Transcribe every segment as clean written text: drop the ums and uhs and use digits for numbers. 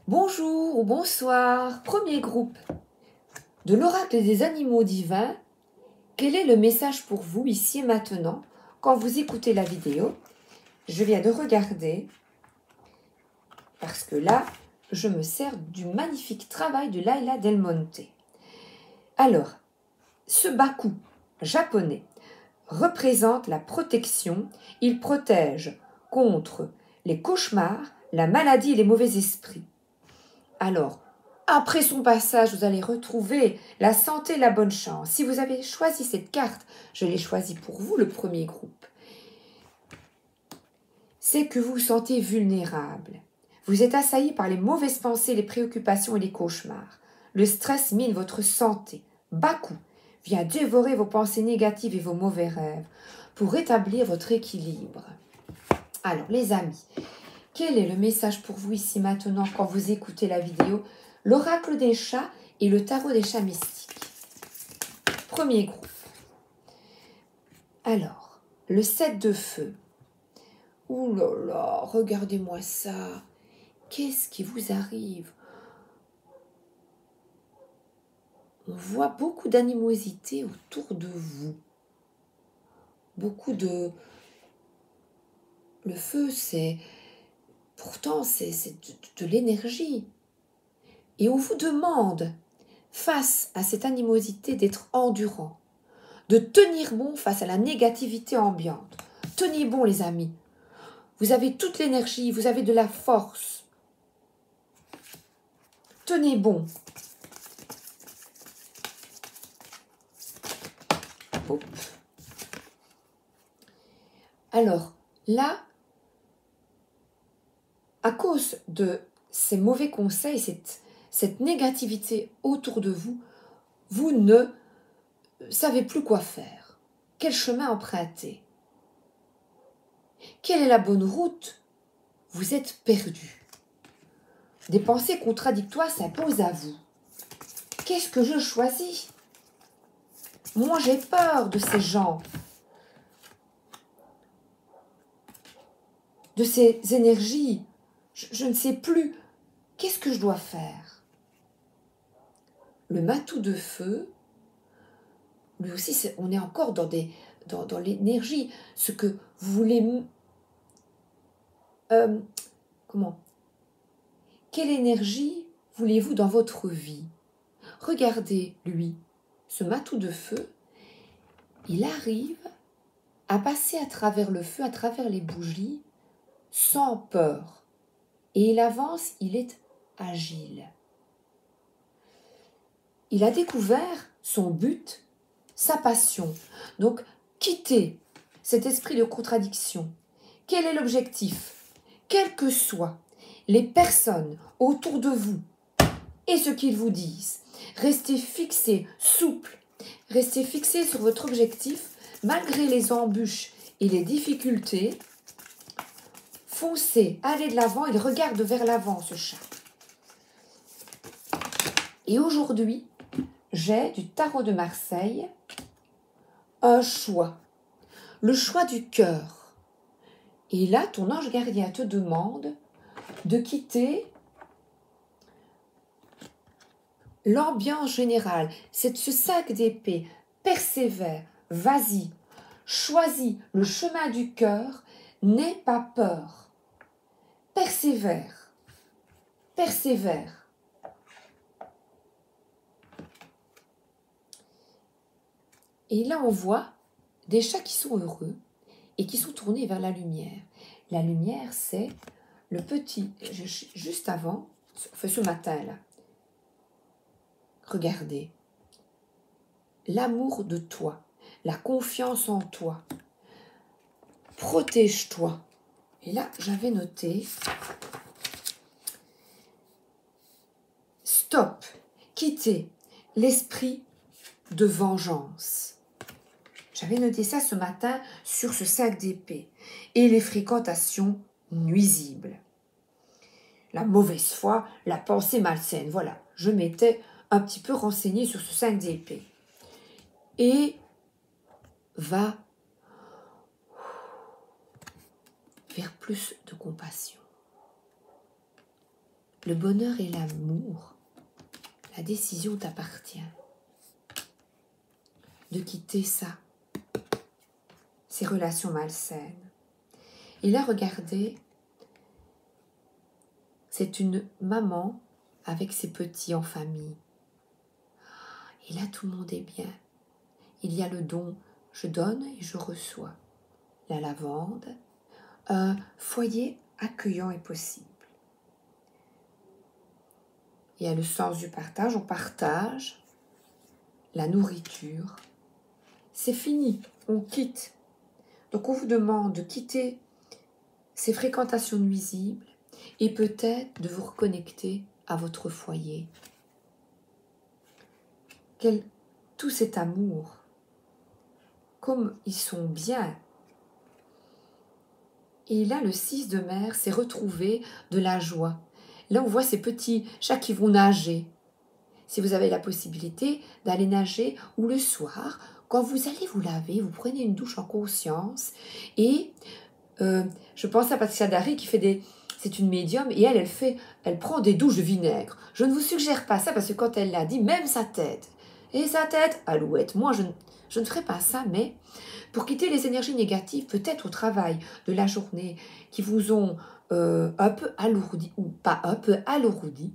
Bonjour ou bonsoir, premier groupe. De l'oracle des animaux divins, quel est le message pour vous ici et maintenant quand vous écoutez la vidéo? Je viens de regarder parce que là, je me sers du magnifique travail de Laila Del Monte. Alors, ce Baku japonais représente la protection. Il protège contre les cauchemars, la maladie et les mauvais esprits. Alors, après son passage, vous allez retrouver la santé et la bonne chance. Si vous avez choisi cette carte, je l'ai choisie pour vous, le premier groupe. C'est que vous vous sentez vulnérable. Vous êtes assailli par les mauvaises pensées, les préoccupations et les cauchemars. Le stress mine votre santé. Baku vient dévorer vos pensées négatives et vos mauvais rêves pour rétablir votre équilibre. Alors, les amis, quel est le message pour vous ici maintenant quand vous écoutez la vidéo? L'oracle des chats et le tarot des chats mystiques. Premier groupe. Alors, le 7 de feu. Ouh là là, regardez-moi ça. Qu'est-ce qui vous arrive? On voit beaucoup d'animosité autour de vous. Beaucoup de... Le feu, c'est... Pourtant, c'est de l'énergie. Et on vous demande, face à cette animosité, d'être endurant, de tenir bon face à la négativité ambiante. Tenez bon, les amis. Vous avez toute l'énergie, vous avez de la force. Tenez bon. Hop. Alors, là, à cause de ces mauvais conseils, cette négativité autour de vous, vous ne savez plus quoi faire. Quel chemin emprunter? Quelle est la bonne route? Vous êtes perdu. Des pensées contradictoires s'imposent à vous. Qu'est-ce que je choisis? Moi, j'ai peur de ces gens, de ces énergies. Je ne sais plus. Qu'est-ce que je dois faire? Le matou de feu, lui aussi, on est encore dans l'énergie. Ce que vous voulez... comment? Quelle énergie voulez-vous dans votre vie? Regardez, lui, ce matou de feu, il arrive à passer à travers le feu, à travers les bougies, sans peur. Et il avance, il est agile. Il a découvert son but, sa passion. Donc, quittez cet esprit de contradiction. Quel est l'objectif? Quelles que soient les personnes autour de vous et ce qu'ils vous disent, restez fixés, souples, restez fixés sur votre objectif, malgré les embûches et les difficultés. Foncez, allez de l'avant, il regarde vers l'avant, ce chat. Et aujourd'hui, j'ai du tarot de Marseille, un choix, le choix du cœur. Et là, ton ange gardien te demande de quitter l'ambiance générale. C'est ce sac d'épée, persévère, vas-y, choisis le chemin du cœur, n'aie pas peur. Persévère, persévère. Et là, on voit des chats qui sont heureux et qui sont tournés vers la lumière. La lumière, c'est le petit, juste avant, enfin ce matin-là. Regardez, l'amour de toi, la confiance en toi, protège-toi. Et là, j'avais noté, stop, quittez l'esprit de vengeance. J'avais noté ça ce matin sur ce sac d'épée. Et les fréquentations nuisibles. La mauvaise foi, la pensée malsaine. Voilà, je m'étais un petit peu renseignée sur ce sac d'épée. Et va vers plus de compassion. le bonheur et l'amour, la décision t'appartient. De quitter ça, ces relations malsaines. Et là, regardez, c'est une maman avec ses petits en famille. Et là, tout le monde est bien. Il y a le don, je donne et je reçois. La lavande, un foyer accueillant et possible. Il y a le sens du partage, on partage la nourriture. C'est fini, on quitte. Donc on vous demande de quitter ces fréquentations nuisibles et peut-être de vous reconnecter à votre foyer. Tout cet amour, comme ils sont bien. Et là, le 6 de mer s'est retrouvé de la joie. Là, on voit ces petits chats qui vont nager. Si vous avez la possibilité d'aller nager ou le soir, quand vous allez vous laver, vous prenez une douche en conscience et je pense à Patricia Dari qui fait c'est une médium et elle prend des douches de vinaigre. Je ne vous suggère pas ça parce que quand elle l'a dit, même sa tête, alouette, moi je ne ferai pas ça, mais pour quitter les énergies négatives, peut-être au travail de la journée, qui vous ont un peu alourdi ou pas un peu alourdi,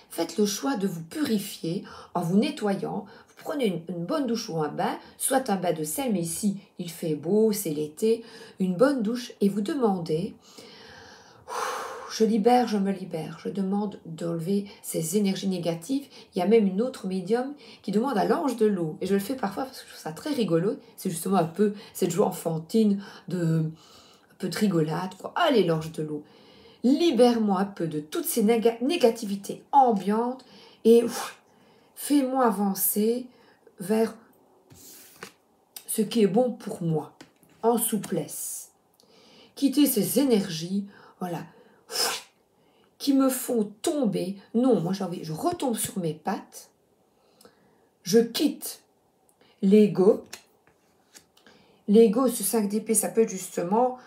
faites le choix de vous purifier en vous nettoyant. Vous prenez une bonne douche ou un bain, soit un bain de sel, mais ici il fait beau, c'est l'été, une bonne douche et vous demandez, je libère, je me libère, je demande d'enlever ces énergies négatives. Il y a même une autre médium qui demande à l'ange de l'eau, et je le fais parfois parce que je trouve ça très rigolo, c'est justement un peu cette joie enfantine, un peu de rigolade, quoi. Allez l'ange de l'eau, libère-moi un peu de toutes ces négativités ambiantes et fais-moi avancer vers ce qui est bon pour moi, en souplesse. Quitter ces énergies, voilà, qui me font tomber. Non, moi j'ai envie, je retombe sur mes pattes, je quitte l'ego. L'ego, ce 5 d'épée, ça peut être justement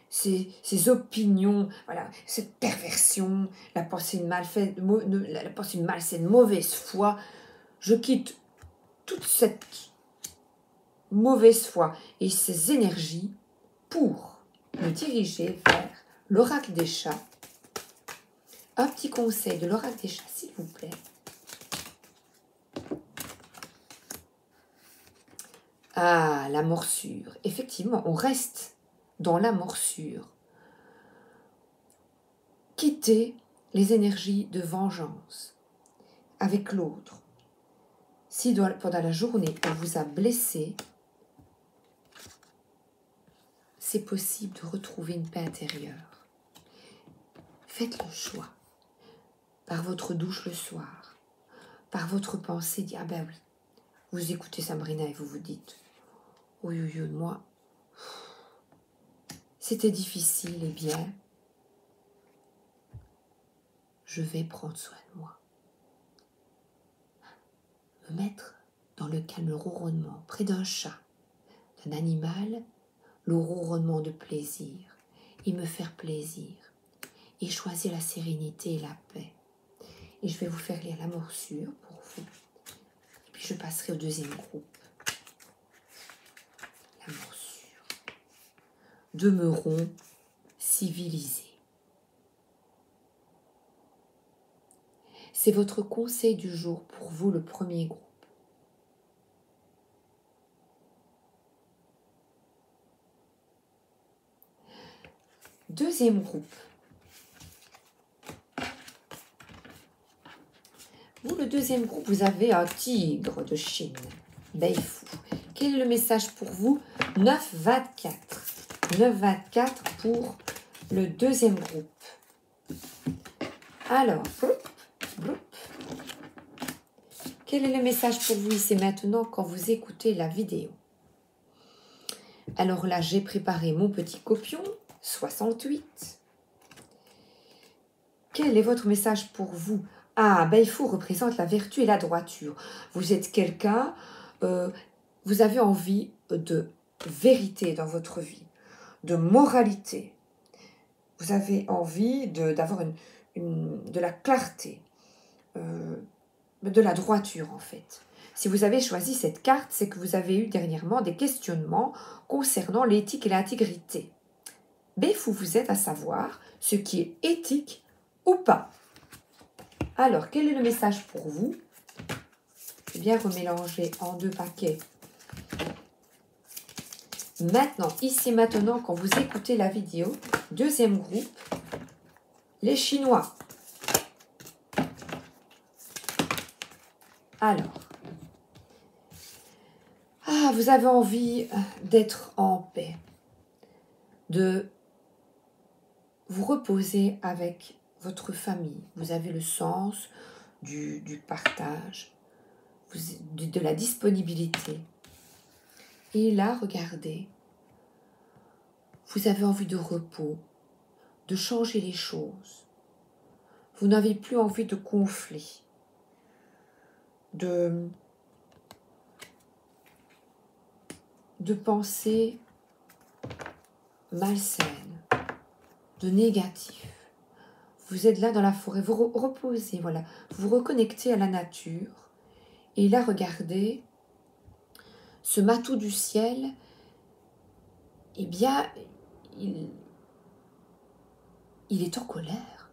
ces opinions, voilà, cette perversion, la pensée malsaine, mauvaise foi. Je quitte toute cette mauvaise foi et ces énergies pour me diriger vers l'oracle des chats. Un petit conseil de l'oracle des chats, s'il vous plaît. Ah, la morsure. Effectivement, on reste dans la morsure. Quittez les énergies de vengeance avec l'autre. Si pendant la journée, on vous a blessé, c'est possible de retrouver une paix intérieure. Faites le choix. Par votre douche le soir, par votre pensée, dire, ah ben oui, vous écoutez Sabrina et vous vous dites, oui, moi, c'était difficile, et bien, je vais prendre soin de moi. Me mettre dans le calme, le ronronnement, près d'un chat, d'un animal, le ronronnement de plaisir, et me faire plaisir, et choisir la sérénité et la paix. Et je vais vous faire lire la morsure pour vous. Et puis je passerai au deuxième groupe. La morsure. Demeurons civilisés. C'est votre conseil du jour pour vous, le premier groupe. Deuxième groupe. Vous, le deuxième groupe, vous avez un tigre de Chine, Beifou. Quel est le message pour vous? 9-24. 9-24 pour le deuxième groupe. Alors, quel est le message pour vous ici maintenant quand vous écoutez la vidéo? Alors là, j'ai préparé mon petit copion, 68. Quel est votre message pour vous? Ah, Beifou représente la vertu et la droiture. Vous êtes quelqu'un, vous avez envie de vérité dans votre vie, de moralité. vous avez envie d'avoir de la clarté, de la droiture en fait. Si vous avez choisi cette carte, c'est que vous avez eu dernièrement des questionnements concernant l'éthique et l'intégrité. Mais vous vous êtes à savoir ce qui est éthique ou pas. Alors, quel est le message pour vous? Je vais bien remélanger en 2 paquets. Maintenant, ici maintenant, quand vous écoutez la vidéo, deuxième groupe, les Chinois. Alors, vous avez envie d'être en paix, de vous reposer avec votre famille. Vous avez le sens du partage, de la disponibilité. Et là, regardez, vous avez envie de repos, de changer les choses. Vous n'avez plus envie de conflit, de pensées malsaines, de négatif. Vous êtes là dans la forêt, vous reposez, voilà. Vous reconnectez à la nature. Et là, regardez, ce matou du ciel, eh bien, il est en colère.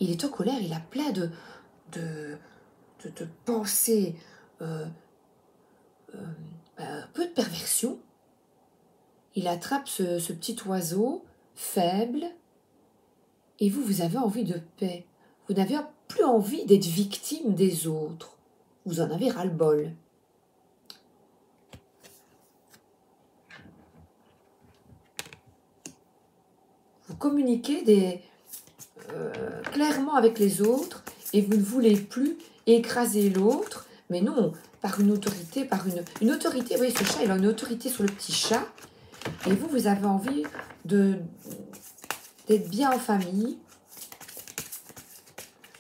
Il est en colère, il a plein de pensées, un peu de perversion. Il attrape ce petit oiseau faible et vous avez envie de paix. Vous n'avez plus envie d'être victime des autres. Vous en avez ras-le-bol. Vous communiquez clairement avec les autres et vous ne voulez plus écraser l'autre, mais non, par une autorité, une autorité. Vous voyez, ce chat, il a une autorité sur le petit chat et vous avez envie d'être bien en famille.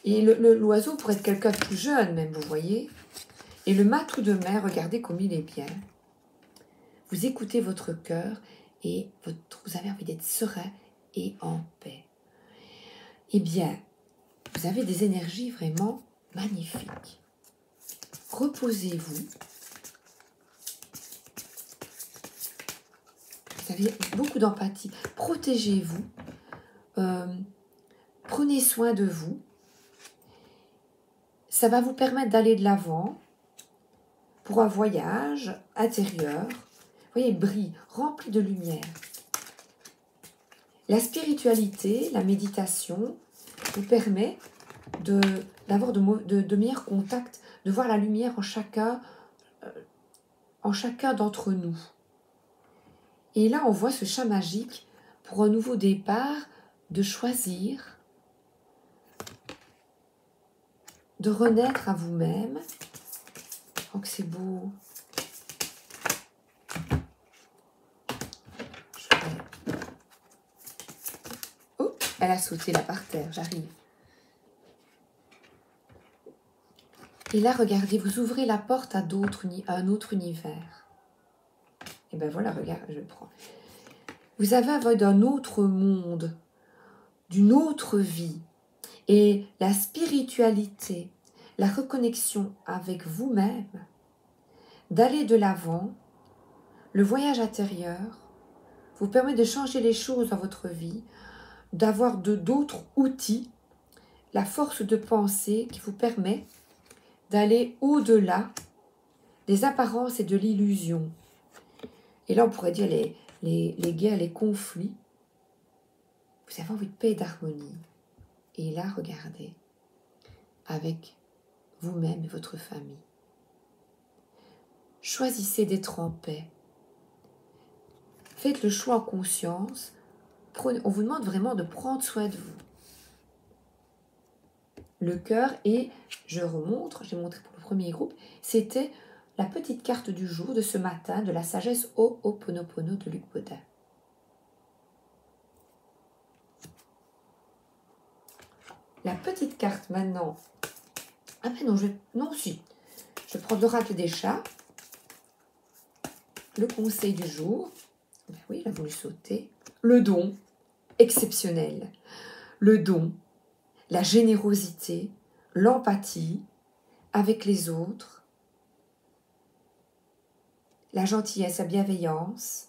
Et l'oiseau pourrait être quelqu'un de plus jeune même, vous voyez. Et le matou de mer, regardez comme il est bien. Vous écoutez votre cœur et vous avez envie d'être serein et en paix. Eh bien, vous avez des énergies vraiment magnifiques. Reposez-vous. Vous avez beaucoup d'empathie. Protégez-vous. Prenez soin de vous. Ça va vous permettre d'aller de l'avant pour un voyage intérieur. Vous voyez, brille, rempli de lumière. La spiritualité, la méditation vous permet d'avoir de meilleurs contacts, de voir la lumière en chacun d'entre nous. Et là, on voit ce chat magique pour un nouveau départ, de choisir, de renaître à vous-même. Oh, que c'est beau! Oh, elle a sauté là par terre, j'arrive. Et là, regardez, vous ouvrez la porte à un autre univers. Et ben voilà, regarde, je prends. Vous avez envie d'un autre monde, d'une autre vie. Et la spiritualité, la reconnexion avec vous-même, d'aller de l'avant, le voyage intérieur, vous permet de changer les choses dans votre vie, d'avoir d'autres outils, la force de pensée qui vous permet d'aller au-delà des apparences et de l'illusion. Et là, on pourrait dire les guerres, les conflits. Vous avez envie de paix et d'harmonie. Et là, regardez, avec vous-même et votre famille. Choisissez d'être en paix. Faites le choix en conscience. On vous demande vraiment de prendre soin de vous. Le cœur, et je remontre, j'ai montré pour le premier groupe, c'était la petite carte du jour de ce matin de la sagesse Ho'oponopono de Luc Baudin. La petite carte maintenant. Ah ben non, non, si. Je prends l'oracle des chats. Le conseil du jour. Ben oui, il a voulu sauter. Le don. exceptionnel. Le don, la générosité, l'empathie avec les autres, la gentillesse, la bienveillance,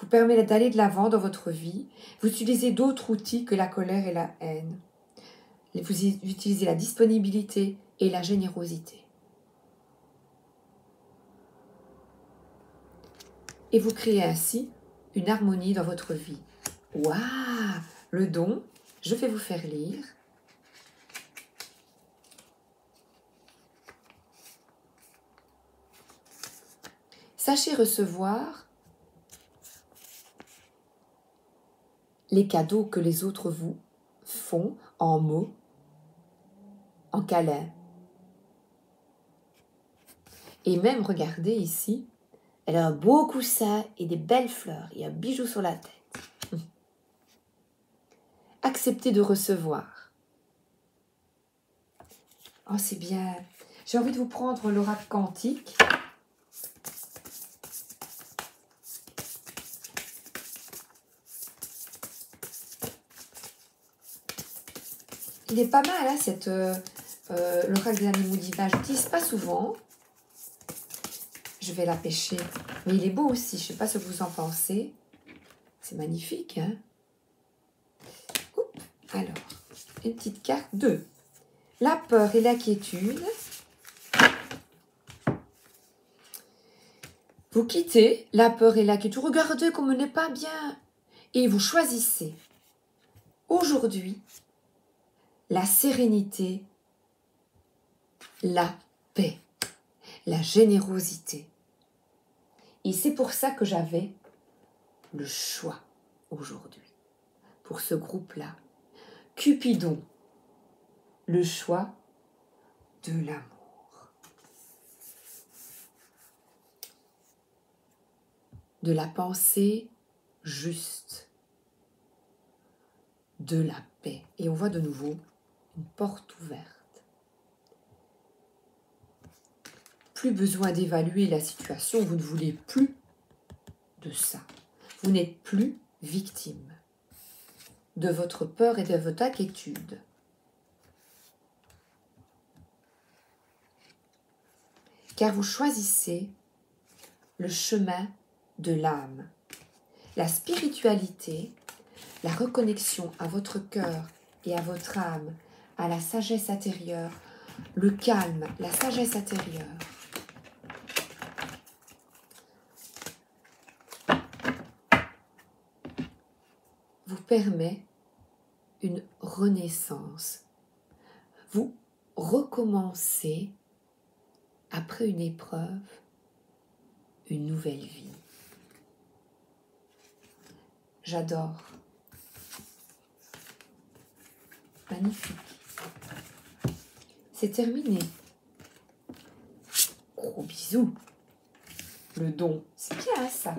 vous permet d'aller de l'avant dans votre vie. Vous utilisez d'autres outils que la colère et la haine. Vous utilisez la disponibilité et la générosité. Et vous créez ainsi une harmonie dans votre vie. Waouh! Le don, je vais vous faire lire. Sachez recevoir les cadeaux que les autres vous font en mots, en câlins. Et même, regardez ici, elle a un beau coussin et des belles fleurs et un bijou sur la tête. Acceptez de recevoir. Oh, c'est bien. J'ai envie de vous prendre l'oracle quantique. Il est pas mal, hein, l'oracle des animaux divins. Je l'utilise pas souvent. Je vais la pêcher. Mais il est beau aussi. Je ne sais pas ce que vous en pensez. C'est magnifique, hein? Oups. Alors, une petite carte 2. La peur et l'inquiétude. Vous quittez la peur et l'inquiétude. Regardez comme on n'est pas bien. Et vous choisissez aujourd'hui la sérénité, la paix, la générosité. Et c'est pour ça que j'avais le choix aujourd'hui, pour ce groupe-là. Cupidon, le choix de l'amour, de la pensée juste, de la paix. Et on voit de nouveau une porte ouverte. Plus besoin d'évaluer la situation, vous ne voulez plus de ça. Vous n'êtes plus victime de votre peur et de votre inquiétude. Car vous choisissez le chemin de l'âme. La spiritualité, la reconnexion à votre cœur et à votre âme, à la sagesse intérieure, le calme, la sagesse intérieure. Vous permet une renaissance. Vous recommencez, après une épreuve, une nouvelle vie. J'adore. Magnifique. C'est terminé. Gros bisous. Le don, c'est bien ça.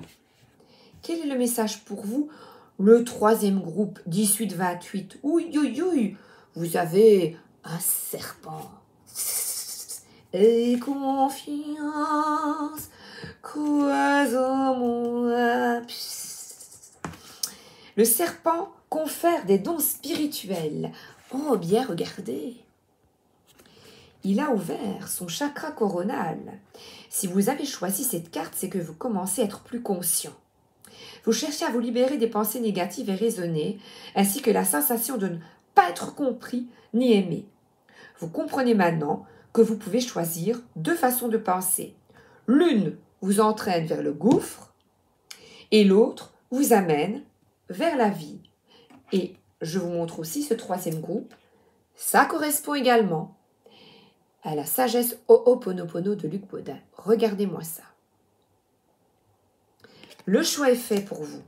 Quel est le message pour vous? Le troisième groupe, 18-28. Ouïe, ouïe, ouïe. Vous avez un serpent. Et confiance, quoi en moi. Le serpent confère des dons spirituels. Oh, bien regardez. Il a ouvert son chakra coronal. Si vous avez choisi cette carte, c'est que vous commencez à être plus conscient. Vous cherchez à vous libérer des pensées négatives et raisonnées, ainsi que la sensation de ne pas être compris ni aimé. Vous comprenez maintenant que vous pouvez choisir deux façons de penser. L'une vous entraîne vers le gouffre et l'autre vous amène vers la vie. Et je vous montre aussi ce troisième groupe. Ça correspond également à la sagesse Ho'oponopono de Luc Baudin. Regardez-moi ça. Le choix est fait pour vous.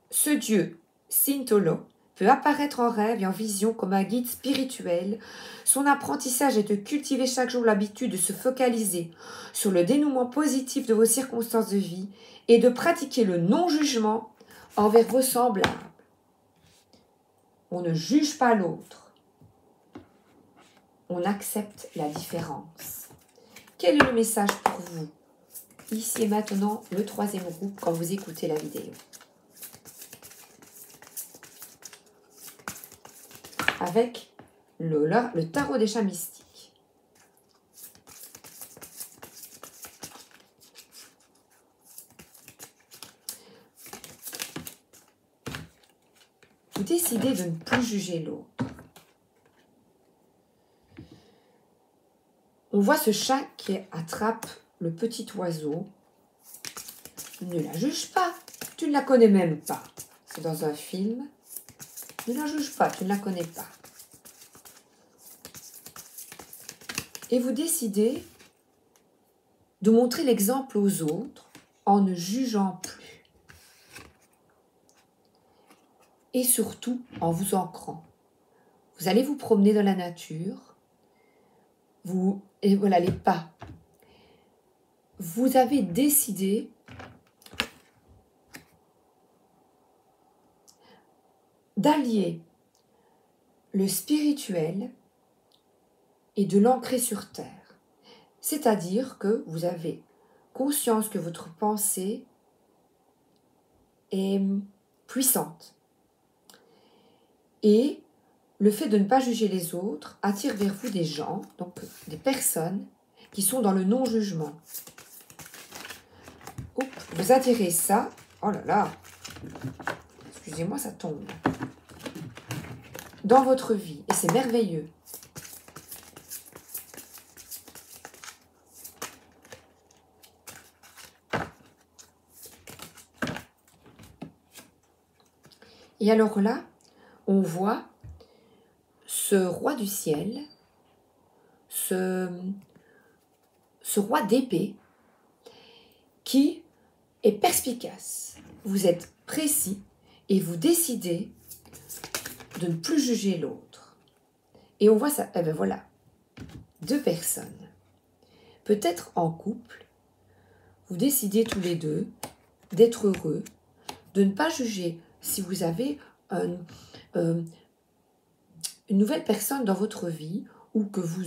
Ce dieu, Sintolo, peut apparaître en rêve et en vision comme un guide spirituel. Son apprentissage est de cultiver chaque jour l'habitude de se focaliser sur le dénouement positif de vos circonstances de vie et de pratiquer le non-jugement envers vos semblables. On ne juge pas l'autre. On accepte la différence. Quel est le message pour vous? ici et maintenant le troisième groupe quand vous écoutez la vidéo. Avec le tarot des chats mystiques. Vous décidez de ne plus juger l'autre. On voit ce chat qui attrape le petit oiseau. Ne la juge pas, tu ne la connais même pas. C'est dans un film. Ne la juge pas, tu ne la connais pas. Et vous décidez de montrer l'exemple aux autres en ne jugeant plus. Et surtout en vous ancrant. Vous allez vous promener dans la nature. Et voilà les pas. Vous avez décidé d'allier le spirituel et de l'ancrer sur terre. C'est-à-dire que vous avez conscience que votre pensée est puissante. Et le fait de ne pas juger les autres attire vers vous des gens, donc des personnes qui sont dans le non-jugement. Vous attirez ça. Oh là là. Excusez-moi, ça tombe. Dans votre vie. Et c'est merveilleux. Et alors là, on voit ce roi du ciel, ce roi d'épée qui est perspicace. Vous êtes précis et vous décidez de ne plus juger l'autre. Et on voit ça, eh bien voilà, deux personnes. Peut-être en couple, vous décidez tous les deux d'être heureux, de ne pas juger si vous avez une nouvelle personne dans votre vie ou que vous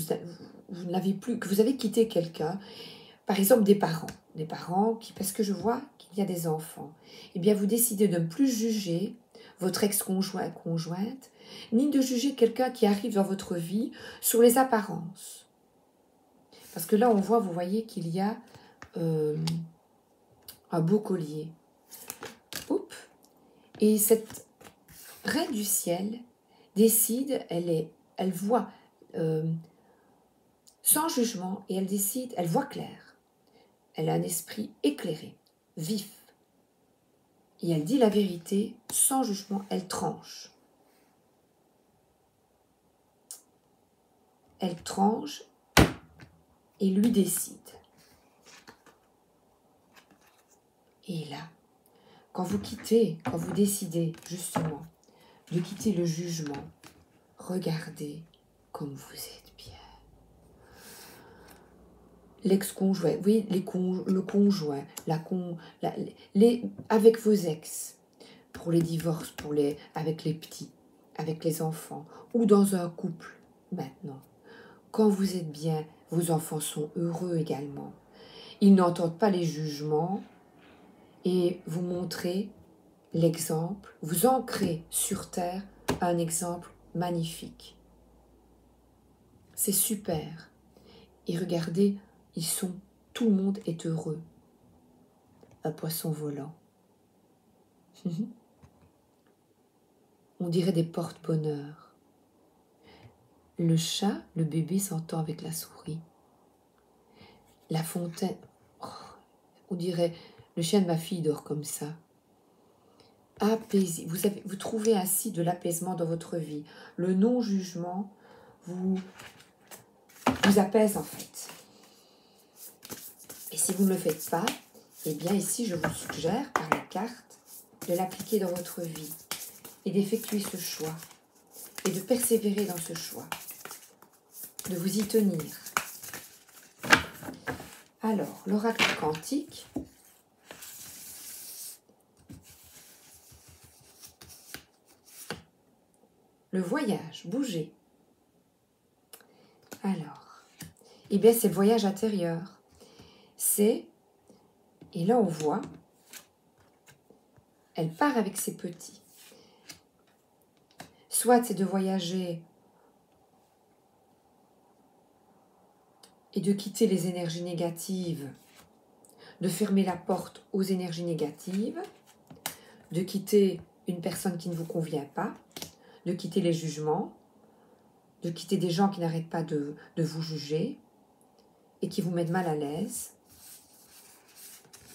n'avez plus, que vous avez quitté quelqu'un, par exemple des parents qui, parce que je vois qu'il y a des enfants, eh bien vous décidez de ne plus juger votre ex-conjoint, conjointe, ni de juger quelqu'un qui arrive dans votre vie sur les apparences. Parce que là on voit, vous voyez qu'il y a un beau collier. Oups. Et cette reine du ciel décide, elle voit sans jugement et elle décide, elle voit clair. Elle a un esprit éclairé, vif. Et elle dit la vérité sans jugement, elle tranche. Elle tranche et lui décide. Et là, quand vous décidez justement de quitter le jugement, regardez comme vous êtes bien. L'ex-conjoint, oui, le conjoint, avec vos ex, pour les divorces, avec les petits, avec les enfants, ou dans un couple maintenant. Quand vous êtes bien, vos enfants sont heureux également. Ils n'entendent pas les jugements et vous montrez l'exemple, vous ancrez sur terre un exemple magnifique. C'est super. Et regardez, tout le monde est heureux. Un poisson volant. On dirait des porte-bonheur. Le chat, le bébé s'entend avec la souris. La fontaine, on dirait, le chien de ma fille dort comme ça. Apaisé. Vous trouvez ainsi de l'apaisement dans votre vie. Le non-jugement vous apaise en fait. Et si vous ne le faites pas, eh bien ici je vous suggère par la carte de l'appliquer dans votre vie et d'effectuer ce choix et de persévérer dans ce choix, de vous y tenir. Alors, l'oracle quantique, le voyage, bouger. Alors, eh bien c'est le voyage intérieur. C'est Et là, on voit, elle part avec ses petits. Soit c'est de voyager et de quitter les énergies négatives, de fermer la porte aux énergies négatives, de quitter une personne qui ne vous convient pas, de quitter les jugements, de quitter des gens qui n'arrêtent pas de vous juger et qui vous mettent mal à l'aise.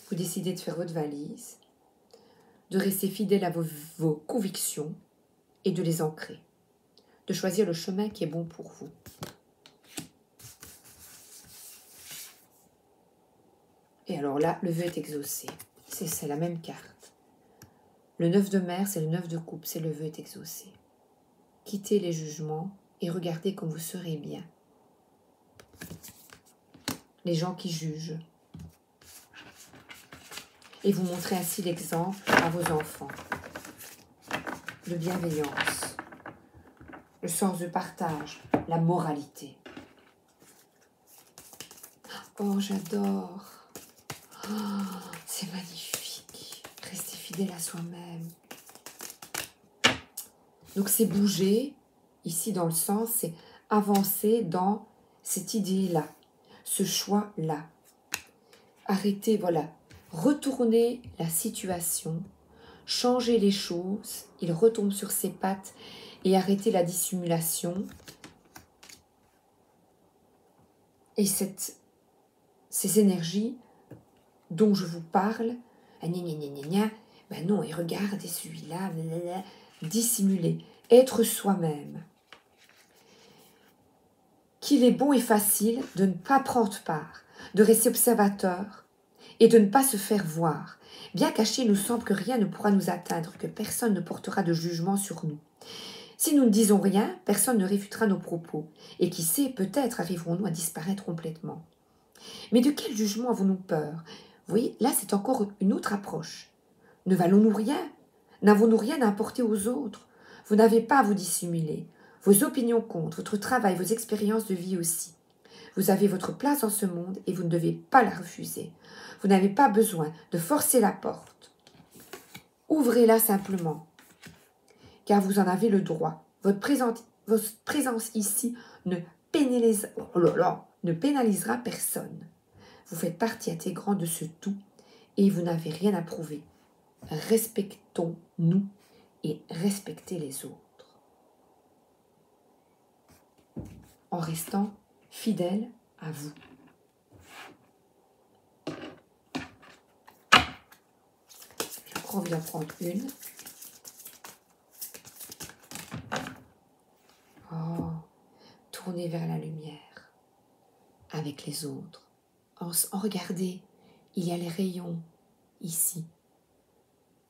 Vous décidez de faire votre valise, de rester fidèle à vos convictions et de les ancrer, de choisir le chemin qui est bon pour vous. Et alors là, le vœu est exaucé. C'est la même carte. Le 9 de mer, c'est le 9 de coupe, c'est le vœu est exaucé. Quittez les jugements et regardez comme vous serez bien. Les gens qui jugent. Et vous montrez ainsi l'exemple à vos enfants. De bienveillance, le sens de partage, la moralité. Oh, j'adore. Oh, c'est magnifique. Rester fidèle à soi-même. Donc c'est bouger, ici dans le sens, c'est avancer dans cette idée-là, ce choix-là. Arrêtez, voilà, retourner la situation, changer les choses, il retombe sur ses pattes et arrêter la dissimulation. Et ces énergies dont je vous parle, ben non, et regardez celui-là, dissimuler, être soi-même. Qu'il est bon et facile de ne pas prendre part, de rester observateur et de ne pas se faire voir. Bien caché, il nous semble que rien ne pourra nous atteindre, que personne ne portera de jugement sur nous. Si nous ne disons rien, personne ne réfutera nos propos. Et qui sait, peut-être arriverons-nous à disparaître complètement. Mais de quel jugement avons-nous peur? Vous voyez, là c'est encore une autre approche. Ne valons-nous rien? N'avons-nous rien à apporter aux autres? Vous n'avez pas à vous dissimuler. Vos opinions comptent, votre travail, vos expériences de vie aussi. Vous avez votre place dans ce monde et vous ne devez pas la refuser. Vous n'avez pas besoin de forcer la porte. Ouvrez-la simplement, car vous en avez le droit. Votre présence ici ne pénalisera personne. Vous faites partie intégrante de ce tout et vous n'avez rien à prouver. Respectons-nous et respectez les autres. En restant fidèle à vous. J'ai encore envie d'en prendre une. Oh, tournez vers la lumière avec les autres. Regardez, il y a les rayons ici.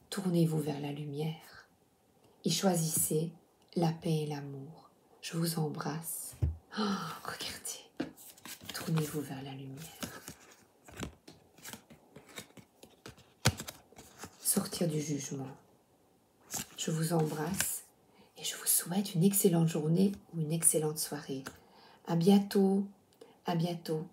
Tournez-vous vers la lumière et choisissez la paix et l'amour. Je vous embrasse. Oh, regardez, tournez-vous vers la lumière. Sortir du jugement. Je vous embrasse et je vous souhaite une excellente journée ou une excellente soirée. À bientôt. À bientôt.